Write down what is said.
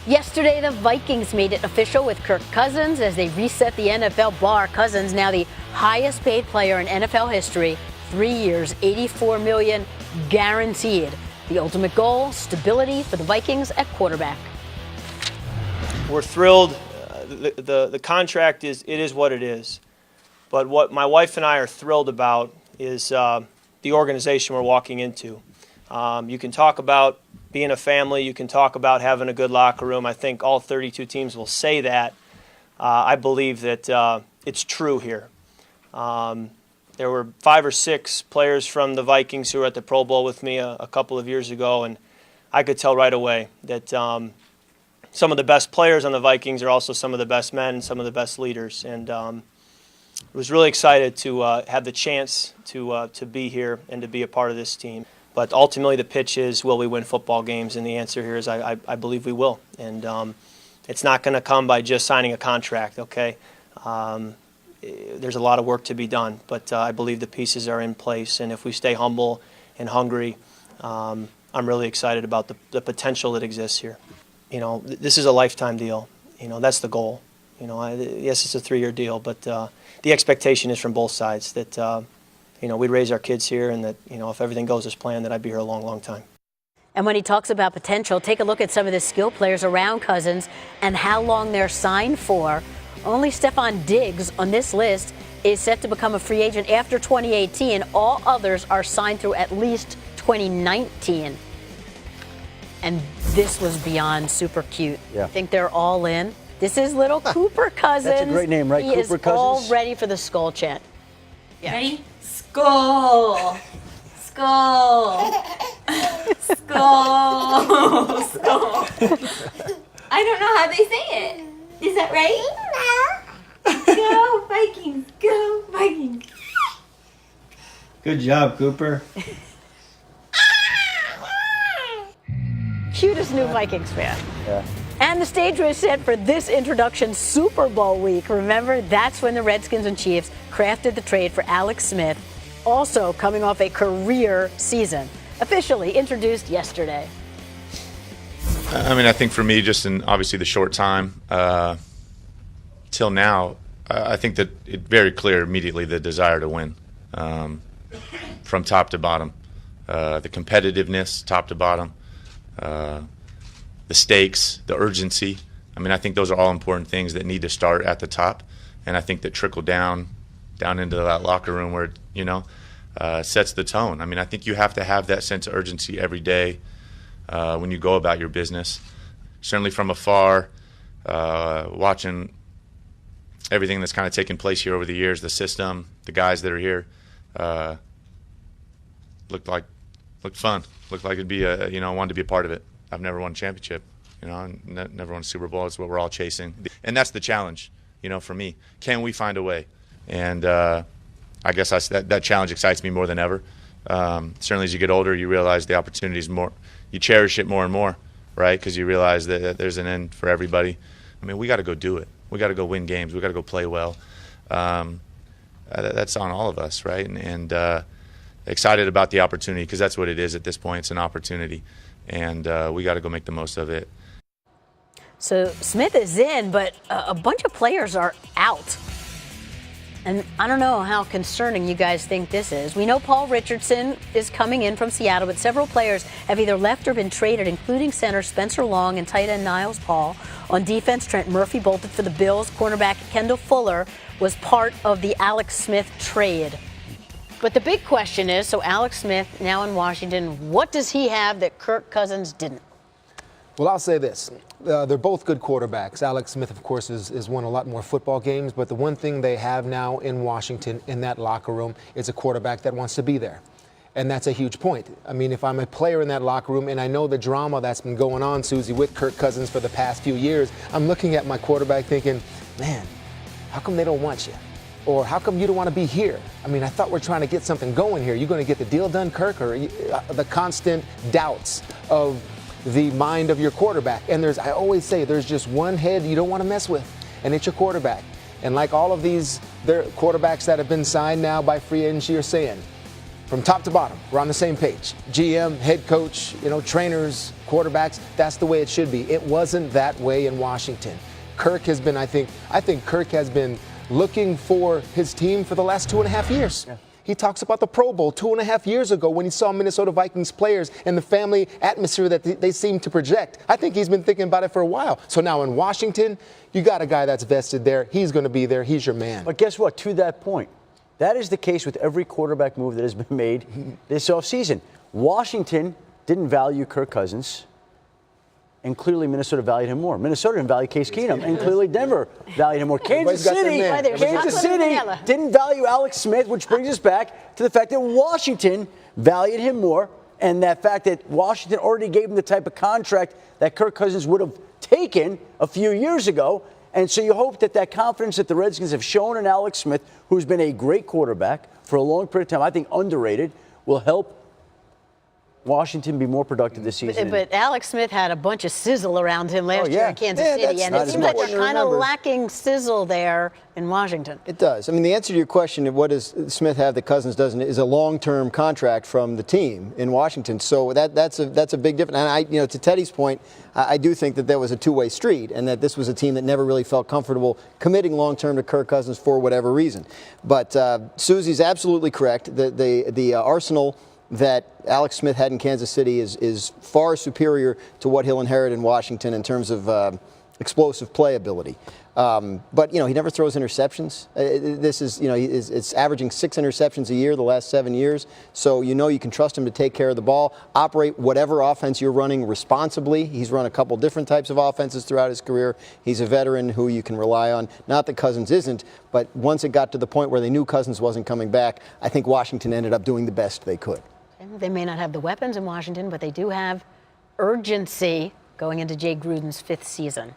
Yesterday, the Vikings made it official with Kirk Cousins as they reset the NFL bar. Cousins, now the highest paid player in NFL history, 3 years, $84 million guaranteed. The ultimate goal, stability for the Vikings at quarterback. We're thrilled. The contract is what it is. But what my wife and I are thrilled about is the organization we're walking into. You can talk about being a family. You can talk about having a good locker room. I think all 32 teams will say that. I believe that it's true here. There were 5 or 6 players from the Vikings who were at the Pro Bowl with me a couple of years ago, and I could tell right away that some of the best players on the Vikings are also some of the best men and some of the best leaders. And I was really excited to have the chance to be here and to be a part of this team. But ultimately the pitch is, will we win football games? And the answer here is I believe we will. And it's not going to come by just signing a contract, okay? There's a lot of work to be done, but I believe the pieces are in place. And if we stay humble and hungry, I'm really excited about the potential that exists here. You know, this is a lifetime deal. You know, that's the goal. You know, yes, it's a 3-year deal, but the expectation is from both sides that, you know, we'd raise our kids here and that, you know, if everything goes as planned, that I'd be here a long, long time. And when he talks about potential, take a look at some of the skill players around Cousins and how long they're signed for. Only Stephon Diggs on this list is set to become a free agent after 2018. All others are signed through at least 2019. And this was beyond super cute. Yeah. I think they're all in. This is little Cooper Cousins. That's a great name, right? He Cooper is Cousins. all ready for the skull chant. Yeah. Ready? Skull. Skull. Skull. Skull. I don't know how they say it. Is that right? Go Vikings. Go Vikings. Good job, Cooper. Cutest new Vikings fan. Yeah. And the stage was set for this introduction Super Bowl week. Remember, that's when the Redskins and Chiefs crafted the trade for Alex Smith, also coming off a career season, officially introduced yesterday. I mean, I think for me, just in obviously the short time till now, I think that it's very clear immediately the desire to win from top to bottom, the competitiveness top to bottom. The stakes, the urgency. I mean, I think those are all important things that need to start at the top, and I think that trickle down into that locker room where, you know, sets the tone. I mean, I think you have to have that sense of urgency every day when you go about your business. Certainly from afar, watching everything that's kind of taken place here over the years, the system, the guys that are here, looked fun. Looked like it'd be I wanted to be a part of it. I've never won a championship, you know, never won a Super Bowl. It's what we're all chasing. And that's the challenge, you know, for me. Can we find a way? And I guess that challenge excites me more than ever. Certainly as you get older, you realize the opportunities more. You cherish it more and more, right? Because you realize that there's an end for everybody. I mean, we got to go do it. We got to go win games. We got to go play well. That's on all of us, right? And excited about the opportunity because that's what it is at this point. It's an opportunity. And we got to go make the most of it. So Smith is in, but a bunch of players are out. And I don't know how concerning you guys think this is. We know Paul Richardson is coming in from Seattle, but several players have either left or been traded, including center Spencer Long and tight end Niles Paul. On defense, Trent Murphy bolted for the Bills. Cornerback Kendall Fuller was part of the Alex Smith trade. But the big question is, so Alex Smith now in Washington, what does he have that Kirk Cousins didn't? Well, I'll say this. They're both good quarterbacks. Alex Smith, of course, has won a lot more football games, but the one thing they have now in Washington, in that locker room, is a quarterback that wants to be there. And that's a huge point. I mean, if I'm a player in that locker room, and I know the drama that's been going on, Susie, with Kirk Cousins for the past few years, I'm looking at my quarterback thinking, man, how come they don't want you? Or how come you don't want to be here? I mean, I thought we're trying to get something going here. You going to get the deal done, Kirk? Or the constant doubts of the mind of your quarterback. And I always say, there's just one head you don't want to mess with, and it's your quarterback. And like all of these quarterbacks that have been signed now by free agency are saying, from top to bottom, we're on the same page. GM, head coach, trainers, quarterbacks, that's the way it should be. It wasn't that way in Washington. Kirk has been, I think Kirk has been looking for his team for the last 2.5 years. Yeah. He talks about the Pro Bowl 2.5 years ago when he saw Minnesota Vikings players and the family atmosphere that they seem to project. I think he's been thinking about it for a while. So now in Washington, you got a guy that's vested there. He's going to be there. He's your man. But guess what? To that point, that is the case with every quarterback move that has been made this offseason. Washington didn't value Kirk Cousins, and clearly Minnesota valued him more. Minnesota didn't value Case Keenum, and clearly Denver valued him more. Kansas City didn't value Alex Smith, which brings us back to the fact that Washington valued him more, and that fact that Washington already gave him the type of contract that Kirk Cousins would have taken a few years ago. And so you hope that confidence that the Redskins have shown in Alex Smith, who's been a great quarterback for a long period of time, I think underrated, will help Washington be more productive this season. But Alex Smith had a bunch of sizzle around him last year in Kansas City, and it seems like they're kind of lacking sizzle there in Washington. It does. I mean, the answer to your question of what does Smith have that Cousins doesn't is a long-term contract from the team in Washington. So that's a big difference. And to Teddy's point, I do think that there was a two-way street, and that this was a team that never really felt comfortable committing long-term to Kirk Cousins for whatever reason. But Susie's absolutely correct. The arsenal that Alex Smith had in Kansas City is far superior to what he'll inherit in Washington in terms of explosive play ability. But he never throws interceptions. It's averaging 6 interceptions a year the last 7 years. So you can trust him to take care of the ball, operate whatever offense you're running responsibly. He's run a couple different types of offenses throughout his career. He's a veteran who you can rely on. Not that Cousins isn't, but once it got to the point where they knew Cousins wasn't coming back, I think Washington ended up doing the best they could. They may not have the weapons in Washington, but they do have urgency going into Jay Gruden's 5th season.